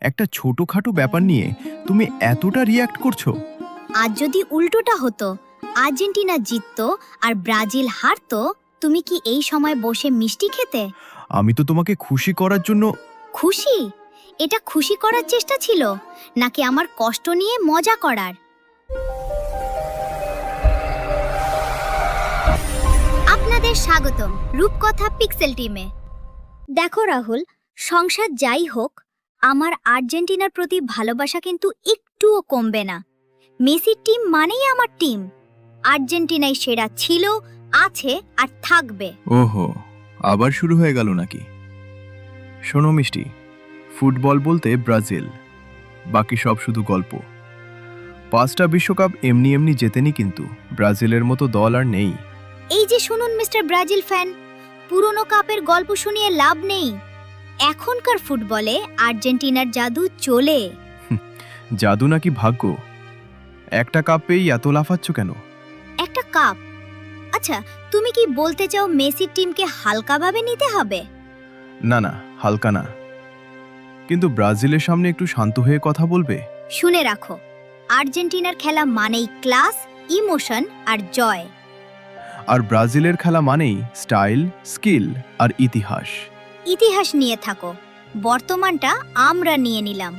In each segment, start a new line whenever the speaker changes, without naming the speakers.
একটা ছোটখাটো ব্যাপার নিয়ে তুমি এতটা রিয়্যাক্ট করছো?
আজ যদি উল্টোটা হতো, আর্জেন্টিনা জিততো আর ব্রাজিল হারতো, তুমি কি এই সময় বসে মিষ্টি খেতে?
আমি তো তোমাকে খুশি করার জন্য।
খুশি? এটা খুশি করার চেষ্টা ছিল নাকি আমার কষ্ট নিয়ে মজা করার? আপনাদের স্বাগতম রূপকথা পিক্সেল টিমে। দেখো রাহুল, সংসার যাই হোক, আমার আর্জেন্টিনার প্রতি ভালোবাসা কিন্তু একটুও কমবে না। মেসির টিম মানেই আমার টিম। আর্জেন্টিনাই সেরা ছিল, আছে আর থাকবে।
ওহো, আবার শুরু হয়ে গেল নাকি? শোনো মিষ্টি, ফুটবল বলতে ব্রাজিল, বাকি সব শুধু গল্প। 5টা বিশ্বকাপ এমনি এমনি জেতেনি, কিন্তু ব্রাজিলের মতো দল আর নেই।
এই যে শুনুন মিস্টার ব্রাজিল ফ্যান, পুরনো কাপের গল্প শুনিয়ে লাভ নেই। এখনকার ফুটবলে আর্জেন্টিনার জাদু চলে।
জাদু নাকি ভাগ্য? একটা কাপ পেয়েই এত লাফাচ্ছ কেন?
একটা কাপ? আচ্ছা, তুমি কি বলতে চাও মেসির টিমকে হালকাভাবে নিতে হবে?
না না, হালকা না, কিন্তু ব্রাজিলের সামনে একটু শান্ত হয়ে কথা বলবে।
শুনে রাখো, আর্জেন্টিনার খেলা মানেই ক্লাস, ইমোশন আর জয়।
আর ব্রাজিলের খেলা মানেই স্টাইল, স্কিল আর ইতিহাস।
ইতিহাস নিয়ে থাকো, বর্তমানটা আমরা নিয়ে নিলাম।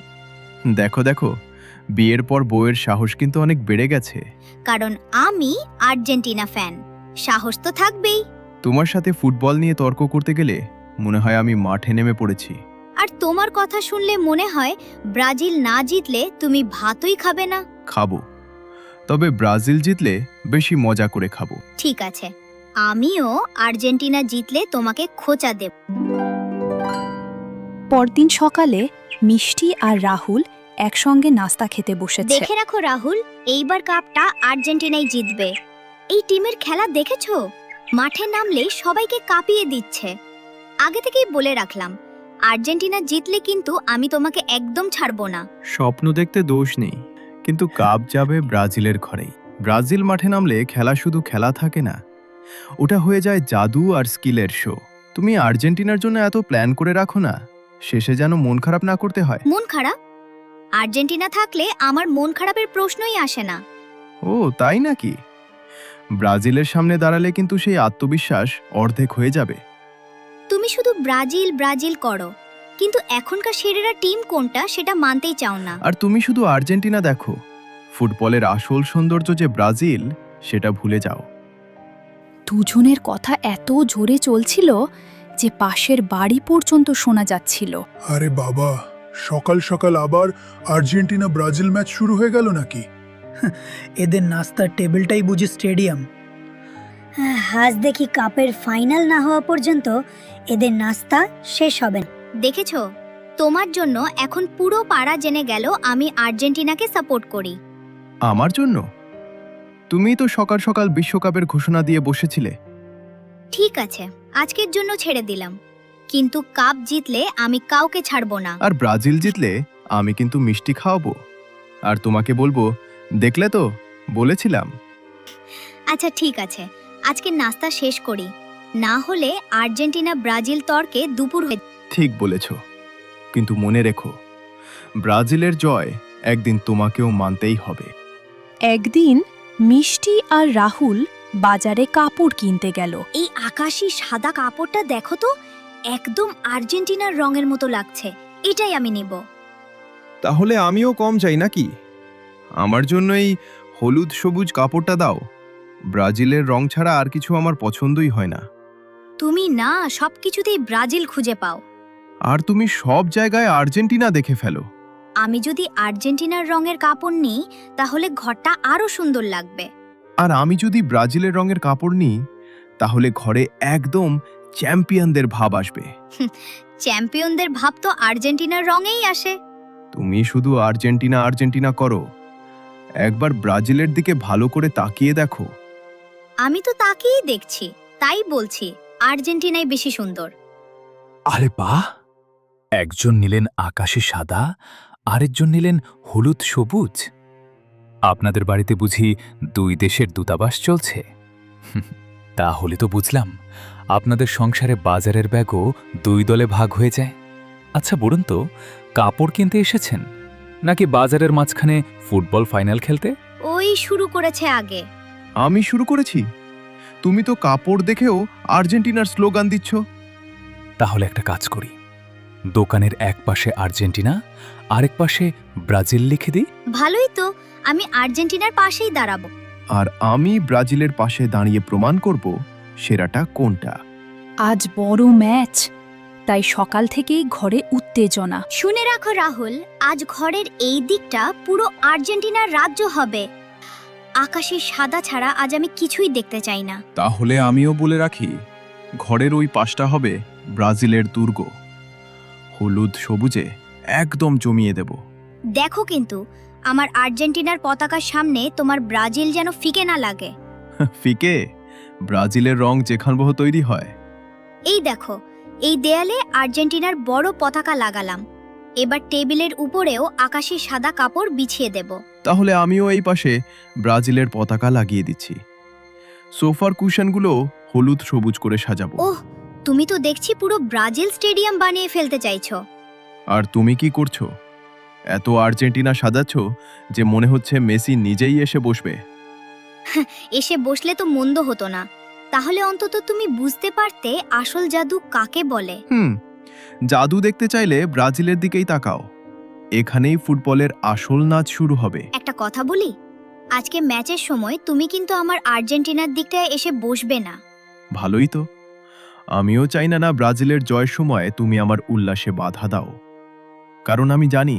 দেখো দেখো, বিয়ের পর বউয়ের সাহস কিন্তু অনেক বেড়ে গেছে।
কারণ আমি আর্জেন্টিনা ফ্যান, সাহস তো থাকবেই।
তোমার সাথে ফুটবল নিয়ে তর্ক করতে গেলে মনে হয় আমি মাঠে নেমে পড়েছি।
আর তোমার কথা শুনলে মনে হয় ব্রাজিল না জিতলে তুমি ভাতই খাবে না।
খাবো, তবে ব্রাজিল জিতলে বেশি মজা করে খাবো।
ঠিক আছে, আমিও আর্জেন্টিনা জিতলে তোমাকে খোঁচা দেব।
পরদিন সকালে মিষ্টি আর রাহুল একসঙ্গে নাস্তা খেতে বসেছে।
দেখে রাখো রাহুল, এইবার কাপটা আর্জেন্টিনাই জিতবে। এই টিমের খেলা দেখেছো? মাঠে নামলে সবাইকে কাঁপিয়ে দিচ্ছে। আগে থেকেই বলে রাখলাম, আর্জেন্টিনা জিতলে কিন্তু আমি তোমাকে একদম ছাড়বো না।
স্বপ্ন দেখতে দোষ নেই, কিন্তু কাপ যাবে ব্রাজিলের ঘরেই। ব্রাজিল মাঠে নামলে খেলা শুধু খেলা থাকে না, ওটা হয়ে যায় জাদু আর স্কিলের শো। তুমি আর্জেন্টিনার জন্য এত প্ল্যান করে রাখো না, শেষে যেন মন খারাপ না করতে হয়।
মন খারাপ? আর্জেন্টিনা থাকলে আমার মন খারাপের প্রশ্নই আসে না।
ও তাই নাকি? ব্রাজিলের সামনে দাঁড়ালে কিন্তু সেই আত্মবিশ্বাস অর্ধেক হয়ে যাবে।
তুমি শুধু ব্রাজিল ব্রাজিল করো, কিন্তু এখনকার সেরা টিম কোনটা সেটা মানতেই চাও না।
আর তুমি শুধু আর্জেন্টিনা দেখো, ফুটবলের আসল সৌন্দর্য যে ব্রাজিল, সেটা ভুলে যাও।
দুজনের কথা এত জোরে চলছিল যে পাশের বাড়ি পর্যন্ত শোনা যাচ্ছিল।
আরে বাবা, সকাল সকাল আবার আর্জেন্টিনা ব্রাজিল ম্যাচ শুরু হয়ে গেল নাকি?
এদের নাস্তার টেবিলটাই বুঝি স্টেডিয়াম।
আজ দেখি কাপের ফাইনাল না হওয়া পর্যন্ত এদের নাস্তা শেষ হবে না।
দেখেছো, তোমার জন্য এখন পুরো পাড়া জেনে গেল আমি আর্জেন্টিনাকে সাপোর্ট করি।
আমার জন্য? তুমি তো সকাল সকাল বিশ্বকাপের ঘোষণা দিয়ে বসেছিলে।
ঠিক আছে, আজকের জন্য ছেড়ে দিলাম, কিন্তু কাপ জিতলে আমি কাউকে ছাড়বো না।
আর ব্রাজিল জিতলে আমি কিন্তু মিষ্টি খাওয়াবো, আর তোমাকে বলবো, দেখলে তো, বলেছিলাম।
আচ্ছা ঠিক আছে, আজকে নাস্তা শেষ করি, না হলে আর্জেন্টিনা ব্রাজিল তর্কে দুপুর হয়ে।
ঠিক বলেছ, কিন্তু মনে রেখো, ব্রাজিলের জয় একদিন তোমাকেও মানতেই হবে।
একদিন মিষ্টি আর রাহুল বাজারে কাপড় কিনতে গেল।
এই আকাশি সাদা কাপড়টা দেখো তো, একদম আর্জেন্টিনার রঙের মতো লাগছে, এটাই আমি নিব।
তাহলে আমিও কম চাই নাকি? আমার জন্য এই হলুদ সবুজ কাপড়টা দাও। ব্রাজিলের রং ছাড়া আর কিছু আমার পছন্দই হয় না।
তুমি না সবকিছুতেই ব্রাজিল খুঁজে পাও।
আর তুমি সব জায়গায় আর্জেন্টিনা দেখে ফেলো।
আমি যদি আর্জেন্টিনার রঙের কাপড় নিই তাহলে ঘরটা আরো সুন্দর লাগবে।
আর আমি যদি ব্রাজিলের রঙের কাপড় নিই, তাহলে ঘরে একদম চ্যাম্পিয়নদের ভাব আসবে।
চ্যাম্পিয়নদের ভাব তো আর্জেন্টিনার রঙেই আসে।
তুমি শুধু আর্জেন্টিনা আর্জেন্টিনা করো, একবার ব্রাজিলের দিকে ভালো করে তাকিয়ে দেখো।
আমি তো তাকেই দেখছি, তাই বলছি আর্জেন্টিনাই বেশি সুন্দর।
আরে বাহ! একজন নিলেন আকাশে সাদা, আরেকজন নিলেন হলুদ সবুজ। আপনাদের বাড়িতে বুঝি 2 দেশের দূতাবাস চলছে? তাহলে তো বুঝলাম, আপনাদের সংসারে বাজারের ব্যাগও 2 দলে ভাগ হয়ে যায়। আচ্ছা বলুন তো, কাপড় কিনতে এসেছেন নাকি বাজারের মাঝখানে ফুটবল ফাইনাল খেলতে?
ওই শুরু করেছে আগে।
আমি শুরু করেছি? তুমি তো কাপড় দেখেও আর্জেন্টিনার স্লোগান দিচ্ছ।
তাহলে একটা কাজ করি, দোকানের এক পাশে আর্জেন্টিনা আরেক পাশে ব্রাজিল লিখে দিই।
ভালোই তো, আমি আর্জেন্টিনার পাশেই দাঁড়াবো।
আর আমি ব্রাজিলের পাশে দাঁড়িয়ে প্রমাণ করব সেরাটা কোনটা।
আজ বড় ম্যাচ, তাই সকাল থেকেই ঘরে উত্তেজনা।
শুনে রাখো রাহুল, আজ ঘরের এই দিকটা পুরো আর্জেন্টিনার রাজ্য হবে। আকাশের সাদা ছাড়া আজ আমি কিছুই দেখতে চাই না।
তাহলে আমিও বলে রাখি, ঘরের ওই পাশটা হবে ব্রাজিলের দুর্গ। হলুদ সবুজে একদম জমিয়ে দেব।
দেখো কিন্তু আমার আর্জেন্টিনার পতাকার সামনে তোমার ব্রাজিল যেন ফিকে না লাগে।
ফিকে? ব্রাজিলের রং যেখানবহ তৈরি হয়।
এই দেখো, এই দেয়ালে আর্জেন্টিনার বড় পতাকা লাগালাম। এবার টেবিলের উপরেও আকাশি সাদা কাপড় বিছিয়ে দেব।
তাহলে আমিও এই পাশে ব্রাজিলের পতাকা লাগিয়ে দিচ্ছি। সোফার কুশনগুলো হলুদ সবুজ করে সাজাবো।
ওহ, তুমি তো দেখছি পুরো ব্রাজিল স্টেডিয়াম বানিয়ে ফেলতে চাইছো।
আর তুমি কি করছো? এত আর্জেন্টিনা সাজাচ্ছ যে মনে হচ্ছে মেসি নিজেই এসে বসবে।
এসে বসলে তো মন্দ হতো না, তাহলে অন্তত তুমি বুঝতে পারতে আসল জাদু কাকে বলে।
জাদু দেখতে চাইলে ব্রাজিলের দিকেই তাকাও। এখানেই ফুটবলের আসল নাচ শুরু হবে।
একটা কথা বলি, আজকে ম্যাচের সময় তুমি কিন্তু আমার আর্জেন্টিনার দিকটায় এসে বসবে না।
ভালোই তো, আমিও চাই না ব্রাজিলের জয়ের সময় তুমি আমার উল্লাসে বাধা দাও। কারণ আমি জানি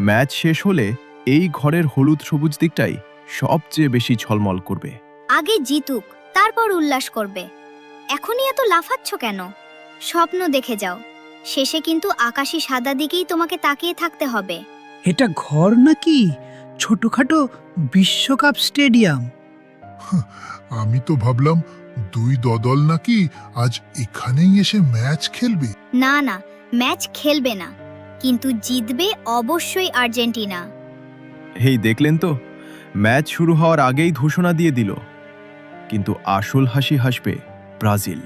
ম্যাচ শেষ হলে এই ঘরের হলুদ সবুজ দিকটাই সবচেয়ে বেশি ঝলমল করবে।
আগে জিতুক, তারপর উল্লাস করবে। এখনই এত লাফাচ্ছ কেন? স্বপ্ন দেখে যাও, শেষে কিন্তু আকাশী সাদা দিকেই তোমাকে তাকিয়ে থাকতে হবে।
এটা ঘর নাকি ছোটখাটো বিশ্বকাপ স্টেডিয়াম?
আমি তো ভাবলাম দুই দল নাকি আজ এখানেই এসে ম্যাচ খেলবে।
না না, ম্যাচ খেলবে না, কিন্তু জিতবে অবশ্যই আর্জেন্টিনা।
হেই, দেখলেন তো, ম্যাচ শুরু হওয়ার আগেই ঘোষণা দিয়ে দিল। কিন্তু আসল হাসি হাসবে ব্রাজিল।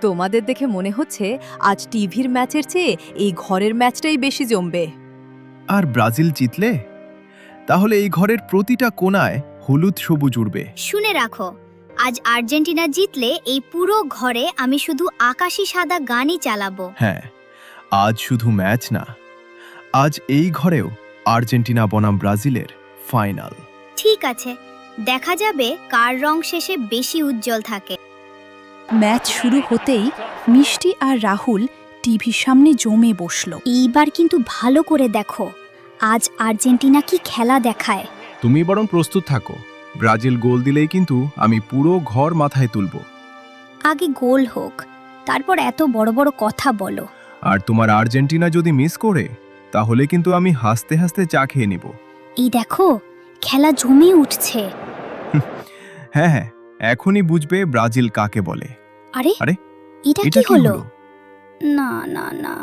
তোমাদের দেখে মনে হচ্ছে আজ টিভির ম্যাচের চেয়ে এই ঘরের ম্যাচটাই বেশি জমবে।
আর ব্রাজিল জিতলে তাহলে এই ঘরের প্রতিটা কোণায় হলুদ সবুজ উড়বে।
শুনে রাখো, আজ আর্জেন্টিনা জিতলে এই পুরো ঘরে আমি শুধু আকাশী সাদা গানই চালাবো।
হ্যাঁ, আজ শুধু ম্যাচ না, আজ এই ঘরেও আর্জেন্টিনা বনাম ব্রাজিলের ফাইনাল।
ঠিক আছে, দেখা যাবে কার রং শেষে বেশি উজ্জ্বল থাকে।
ম্যাচ শুরু হতেই মিষ্টি আর রাহুল টিভির সামনে জমে বসল।
এইবার কিন্তু ভালো করে দেখো, আজ আর্জেন্টিনা কি খেলা দেখায়।
তুমি বরং প্রস্তুত থাকো, ব্রাজিল গোল দিলেই কিন্তু আমি পুরো ঘর মাথায় তুলব।
আগে গোল হোক, তারপর এত বড় বড় কথা বলো।
আর তোমার আর্জেন্টিনা যদি মিস করে, তাহলে কিন্তু আমি হাসতে হাসতে চা খেয়ে নিব।
এই দেখো, খেলা জমে উঠছে।
হ্যাঁ হ্যাঁ, এখনই বুঝবে ব্রাজিল কাকে বলে।
আরে
আরে,
এটা
এটা
কি হলো? না না না,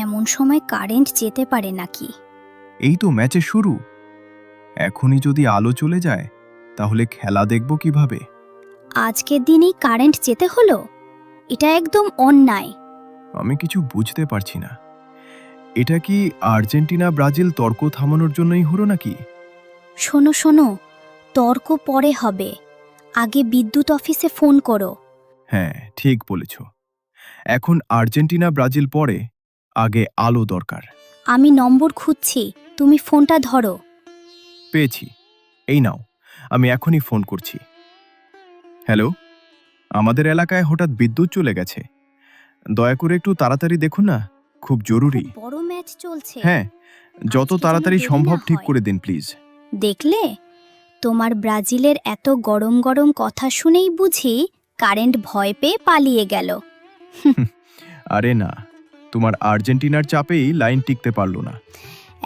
এমন সময় কারেন্ট যেতে পারে নাকি?
এই তো ম্যাচের শুরু, এখনই যদি আলো চলে যায় তাহলে খেলা দেখব কিভাবে?
আজকের দিনেই কারেন্ট যেতে হলো, এটা একদম অন্যায়।
আমি কিছু বুঝতে পারছি না, এটা কি আর্জেন্টিনা ব্রাজিল তর্ক থামানোর জন্যই হলো নাকি?
শোনো শোনো, তর্ক পরে হবে, আগে বিদ্যুৎ অফিসে ফোন করো।
হ্যাঁ, ঠিক বলেছ। এখন আর্জেন্টিনা ব্রাজিল পরে, আগে আলো দরকার।
আমি নম্বর খুঁজছি, তুমি ফোনটা ধরো।
পেয়েছি, এই নাও, আমি এখনই ফোন করছি। হ্যালো, আমাদের এলাকায় হঠাৎ বিদ্যুৎ চলে গেছে, দয়া করে একটু তাড়াতাড়ি দেখুন না, খুব জরুরি।
বড় ম্যাচ চলছে।
হ্যাঁ, যত
আজকে যেন
তাড়াতাড়ি
দেরি
সম্ভব
না
ঠিক
হয়।
করে দিন প্লিজ।
দেখলে, তোমার ব্রাজিলের এত গরম গরম কথা শুনেই বুঝি কারেন্ট ভয় পেয়ে পালিয়ে গেল।
আরে না, তোমার আর্জেন্টিনার চাপেই লাইন টিকতে পারলো না।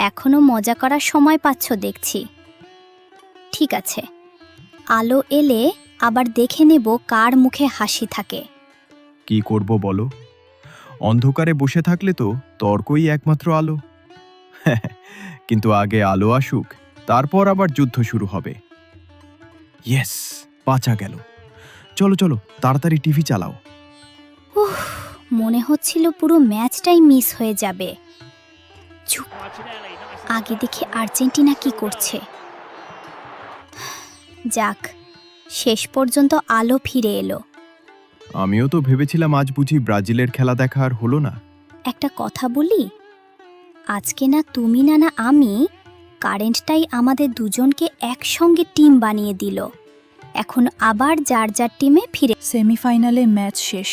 এখনো মজা করার সময় পাচ্ছ দেখছি। ঠিক আছে, আলো এলে আবার দেখে নেব কার মুখে হাসি থাকে।
কি করব বলো, অন্ধকারে বসে থাকলে তো তর্কই একমাত্র আলো। কিন্তু আগে আলো আসুক, তারপর আবার যুদ্ধ শুরু হবে। ইয়েস, বাঁচা গেল। চলো চলো, তাড়াতাড়ি টিভি চালাও।
উফ, মনে হচ্ছিল পুরো ম্যাচটাই মিস হয়ে যাবে। চুপ, আগে দেখি আর্জেন্টিনা কি করছে। যাক, শেষ পর্যন্ত আলো ফিরে এলো।
আমিও তো ভেবেছিলাম আজ বুঝি ব্রাজিলের খেলা দেখা আর হলো না।
একটা কথা বলি, আজকে না তুমি না আমি, কারেন্টটাই আমাদের দুজনকে একসঙ্গে টিম বানিয়ে দিল। এখন আবার যার যার টিমে ফিরে।
সেমিফাইনালে ম্যাচ শেষ।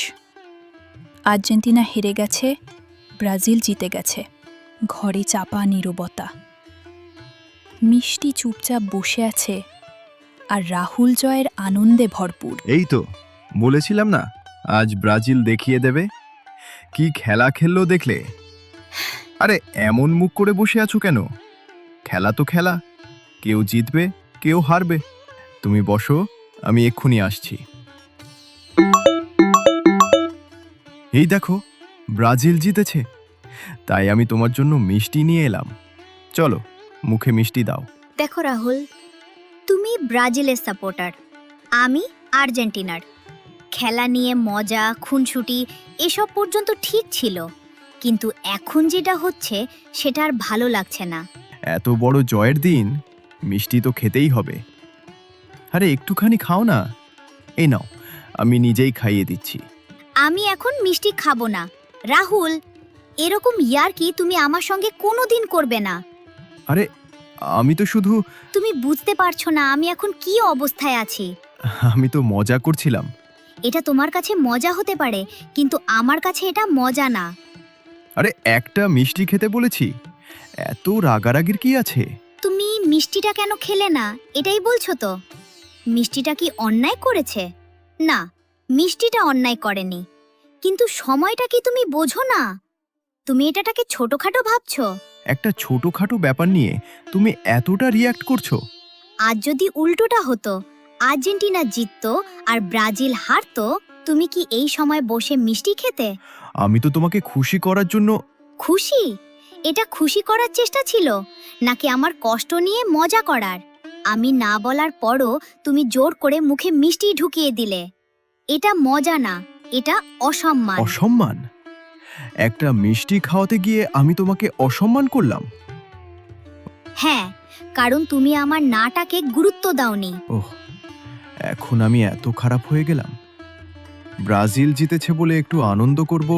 আর্জেন্টিনা হেরে গেছে, ব্রাজিল জিতে গেছে। ঘরে চাপা নীরবতা। মিষ্টি চুপচাপ বসে আছে, আর রাহুল জয়ের আনন্দে ভরপুর।
এই তো বলেছিলাম না, আজ ব্রাজিল দেখিয়ে দেবে। কি খেলা খেললো দেখলে? আরে এমন মুখ করে বসে আছো কেন? খেলা তো খেলা, কেউ জিতবে কেউ হারবে। তুমি বসো, আমি এক্ষুনি আসছি। এই দেখো, ব্রাজিল জিতেছে, তাই আমি তোমার জন্য মিষ্টি নিয়ে এলাম। চলো, মুখে মিষ্টি দাও।
দেখো রাহুল, তুমি ব্রাজিলের সাপোর্টার, আমি আর্জেন্টিনার। খেলা নিয়ে মজা, খুনসুটি এসব পর্যন্ত ঠিক ছিল, কিন্তু এখন যেটা হচ্ছে সেটা আর ভালো লাগছে না।
এত বড় জয়ের দিন মিষ্টি তো খেতেই হবে। আরে একটুখানি খাও না। এই নাও, আমি নিজেই খাইয়ে দিচ্ছি।
আমি এখন মিষ্টি খাবো না। রাহুল, এরকম ইয়ার্কি তুমি আমার সঙ্গে কোনোদিন করবে না।
আরে আমি তো শুধু
তুমি বুঝতে পারছো না আমি এখন কি অবস্থায় আছি।
আমি তো মজা করছিলাম।
এটা তোমার কাছে মজা হতে পারে, কিন্তু আমার কাছে এটা মজা না।
আরে একটা মিষ্টি খেতে বলেছি, এত রাগারাগির কি আছে?
তুমি মিষ্টিটা কেন খেলে না এটাই বলছো তো? মিষ্টিটা কি অন্যায় করেছে? না, মিষ্টিটা অন্যায় করেনি, কিন্তু সময়টা কি তুমি বোঝো না? তুমি এটাকে ছোটখাটো ভাবছো।
একটা ছোটখাটো ব্যাপার নিয়ে তুমি এতটা রিয়্যাক্ট করছো।
আজ যদি উল্টোটা হতো, আর্জেন্টিনা জিততো আর ব্রাজিল হারতো, তুমি কি এই সময় বসে মিষ্টি খেতে?
আমি তো তোমাকে খুশি করার জন্য।
খুশি? এটা খুশি করার চেষ্টা ছিল, নাকি আমার কষ্ট নিয়ে মজা করার? আমি না বলার পরও তুমি জোর করে মুখে মিষ্টি ঢুকিয়ে দিলে। এটা মজা না, এটা অসম্মান।
অসম্মান? একটা মিষ্টি খাওয়াতে গিয়ে আমি তোমাকে অসম্মান করলাম?
হ্যাঁ, কারণ তুমি আমার নাটাকে গুরুত্ব দাওনি।
ওহ, এখন আমি এত খারাপ হয়ে গেলাম। ব্রাজিল জিতেছে বলে একটু আনন্দ করব,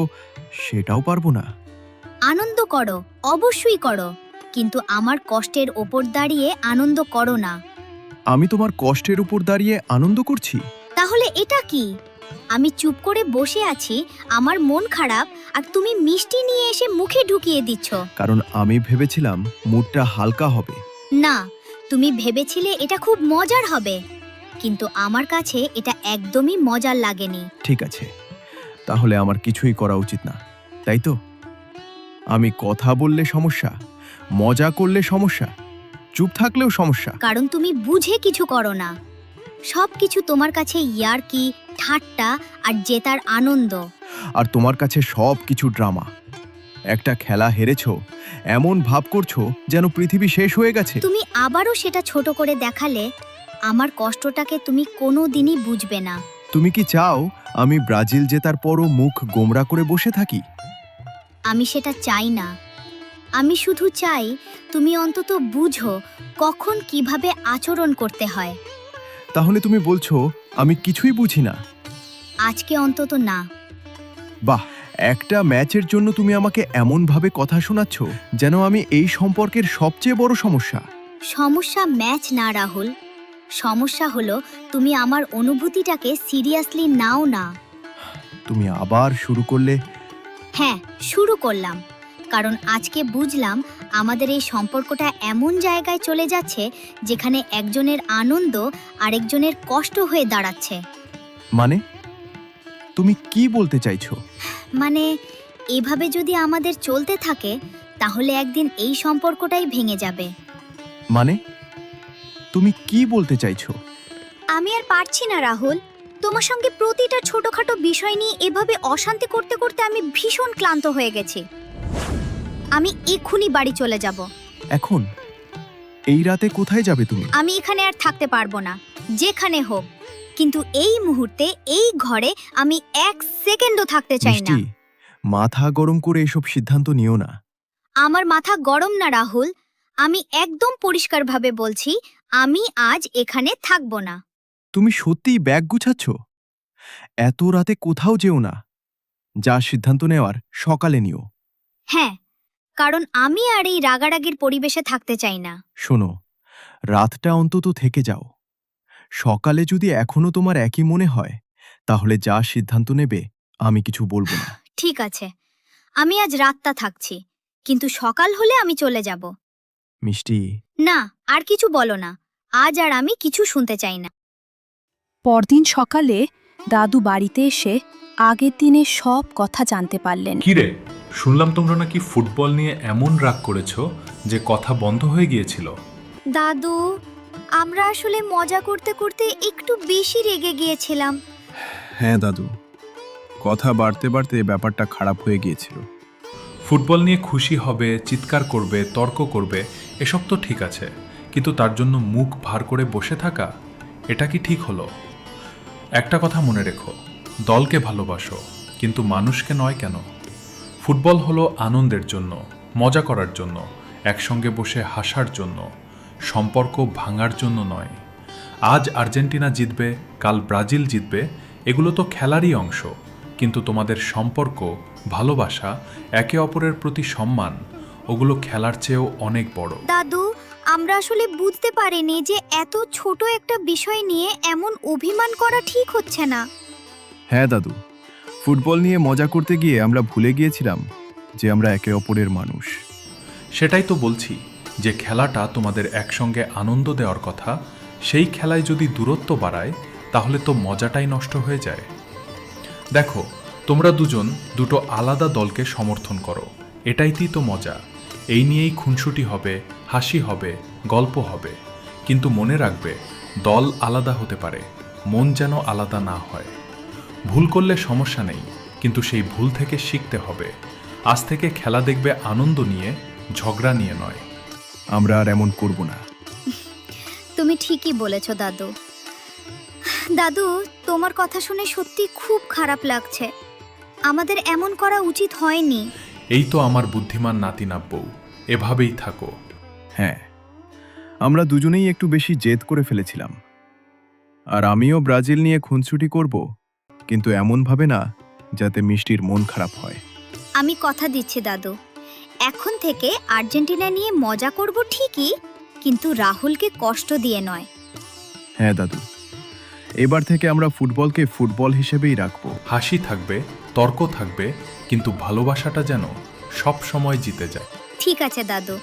সেটাও পারবো না।
আনন্দ করো, অবশ্যই করো, কিন্তু আমার কষ্টের ওপর দাঁড়িয়ে আনন্দ করো না।
আমি তোমার কষ্টের উপর দাঁড়িয়ে আনন্দ করছি?
তাহলে এটা কি? আমি চুপ করে বসে আছি, আমার মন খারাপ, আর তুমি মিষ্টি নিয়ে এসে মুখে ঢুকিয়ে দিচ্ছ।
কারণ আমি ভেবেছিলাম মুডটা হালকা হবে।
না, তুমি ভেবেছিলে এটা খুব মজার হবে, কিন্তু আমার কাছে এটা একদমই মজার লাগেনি।
ঠিক আছে, তাহলে আমার কিছুই করা উচিত না, তাই তো? আমি কথা বললে সমস্যা, মজা করলে সমস্যা, চুপ থাকলেও সমস্যা।
কারণ তুমি বুঝে কিছু করো না। সবকিছু তোমার কাছে ইয়ার্কি, ঠাট্টা আর জেতার আনন্দ।
আর তোমার কাছে সব কিছু ড্রামা। একটা খেলা হেরেছো, এমন ভাব করছো যেন পৃথিবী শেষ হয়ে গেছে।
তুমি আবারও সেটা ছোট করে দেখালে, আমার কষ্টটাকে তুমি কোনোদিনই বুঝবে না।
তুমি কি চাও আমি ব্রাজিল জেতার পরও মুখ গোমড়া করে বসে থাকি?
আমি সেটা চাই না। আমি শুধু চাই তুমি অন্তত বুঝো কখন কিভাবে আচরণ করতে হয়।
তাহলে তুমি বলছো আমি কিছুই বুঝি না?
আজকে অন্তত না।
বাহ, একটা ম্যাচের জন্য তুমি আমাকে এমনভাবে কথা শোনাচ্ছ যেন আমি এই সম্পর্কের সবচেয়ে বড় সমস্যা।
সমস্যা ম্যাচ না রাহুল, সমস্যা হলো তুমি আমার অনুভূতিটাকে সিরিয়াসলি নাও না।
তুমি আবার শুরু করলে।
হ্যাঁ, শুরু করলাম, কারণ আজকে বুঝলাম আমাদের এই সম্পর্কটা এমন জায়গায় চলে যাচ্ছে যেখানে একজনের আনন্দ আরেকজনের কষ্ট হয়ে দাঁড়াচ্ছে।
মানে তুমি কি বলতে চাইছো?
মানে এভাবে যদি আমাদের চলতে থাকে তাহলে একদিন এই সম্পর্কটাই ভেঙে যাবে।
মানে তুমি কি বলতে চাইছো?
আমি আর পারছি না রাহুল, তোমার সঙ্গে প্রতিটা ছোটখাটো বিষয় নিয়ে এভাবে অশান্তি করতে করতে আমি ভীষণ ক্লান্ত হয়ে গেছি। আমি এক্ষুনি বাড়ি চলে যাব।
এখন এই রাতে কোথায় যাবে তুমি?
আমি এখানে আর থাকতে পারবো না, যেখানে হোক, কিন্তু এই মুহূর্তে এই ঘরে আমি এক সেকেন্ডও থাকতে চাই না।
মিষ্টি, মাথা গরম করে এসব সিদ্ধান্ত নিও না।
আমার মাথা গরম না রাহুল, আমি একদম পরিষ্কারভাবে বলছি, আমি আজ এখানে থাকব না।
তুমি সত্যিই ব্যাগ গুছাচ্ছ? এত রাতে কোথাও যেও না। যা সিদ্ধান্ত নেওয়ার সকালে নিও।
হ্যাঁ, কারণ আমি আর এই রাগারাগির পরিবেশে থাকতে চাই না।
শোনো, রাতটা অন্তত থেকে যাও। সকালে যদি এখনো তোমার একই মনে হয়, তাহলে যা সিদ্ধান্ত নেবে আমি কিছু বলবো না।
ঠিক আছে, আমি আজ রাতটা থাকছি, কিন্তু সকাল হলে আমি চলে যাব।
মিষ্টি,
না, আর কিছু বলো না। আজ আর আমি কিছু শুনতে চাই না।
পরদিন সকালে দাদু বাড়িতে এসে আগের দিনের সব কথা জানতে পারলেন।
কিরে, শুনলাম তোমরা নাকি ফুটবল নিয়ে এমন রাগ করেছো যে কথা বন্ধ হয়ে গিয়েছিল।
দাদু, আমরা আসলে মজা করতে করতে একটু বেশি রেগে গিয়েছিলাম।
হ্যাঁ দাদু, কথা বাড়তে বাড়তে ব্যাপারটা খারাপ হয়ে গিয়েছিল।
ফুটবল নিয়ে খুশি হবে, চিৎকার করবে, তর্ক করবে, এসব তো ঠিক আছে, কিন্তু তার জন্য মুখ ভার করে বসে থাকা, এটা কি ঠিক হলো? একটা কথা মনে রেখো, দলকে ভালোবাসো, কিন্তু মানুষকে নয় কেন? ফুটবল হলো আনন্দের জন্য, মজা করার জন্য, একসঙ্গে বসে হাসার জন্য, সম্পর্ক ভাঙার জন্য নয়। আজ আর্জেন্টিনা জিতবে, কাল ব্রাজিল জিতবে, এগুলো তো খেলারই অংশ, কিন্তু তোমাদের সম্পর্ক, ভালোবাসা, একে অপরের প্রতি সম্মান, ওগুলো খেলার চেয়েও অনেক বড়।
দাদু, আমরা আসলে বুঝতে পারিনি যে এত ছোট একটা বিষয় নিয়ে এমন অভিমান করা ঠিক হচ্ছে না।
হ্যাঁ দাদু, ফুটবল নিয়ে মজা করতে গিয়ে আমরা ভুলে গিয়েছিলাম যে আমরা একে অপরের মানুষ।
সেটাই তো বলছি, যে খেলাটা তোমাদের একসঙ্গে আনন্দ দেওয়ার কথা, সেই খেলায় যদি দূরত্ব বাড়ায়, তাহলে তো মজাটাই নষ্ট হয়ে যায়। দেখো, তোমরা দুজন দুটো আলাদা দলকে সমর্থন করো, এটাইতেই তো মজা। এই নিয়েই খুনসুটি হবে, হাসি হবে, গল্প হবে, কিন্তু মনে রাখবে, দল আলাদা হতে পারে, মন যেন আলাদা না হয়। ভুল করলে সমস্যা নেই, কিন্তু সেই ভুল থেকে শিখতে হবে। আজ থেকে খেলা দেখবে আনন্দ নিয়ে, ঝগড়া নিয়ে নয়।
আমরা আর এমন করব না।
তুমি ঠিকই বলেছ দাদু। দাদু, তোমার কথা শুনে সত্যি খুব খারাপ লাগছে। আমাদের এমন করা উচিত হয়নি।
এই তো আমার বুদ্ধিমান নাতি নাব্বউ, এভাবেই থাকো।
হ্যাঁ, আমরা দুজনেই একটু বেশি জেদ করে ফেলেছিলাম। আর আমিও ব্রাজিল নিয়ে খুনসুটি করব, কিন্তু এমনভাবে না যাতে মিষ্টির মন খারাপ হয়।
আমি কথা দিচ্ছি দাদু, এখন থেকে আর্জেন্টিনা নিয়ে মজা করব ঠিকই, কিন্তু রাহুলকে কষ্ট দিয়ে নয়।
হ্যাঁ দাদু, এবার থেকে আমরা ফুটবলকে ফুটবল হিসেবেই রাখব।
হাসি থাকবে, তর্ক থাকবে, কিন্তু ভালোবাসাটা যেন সব সময় জিতে যায়।
ঠিক আছে দাদু।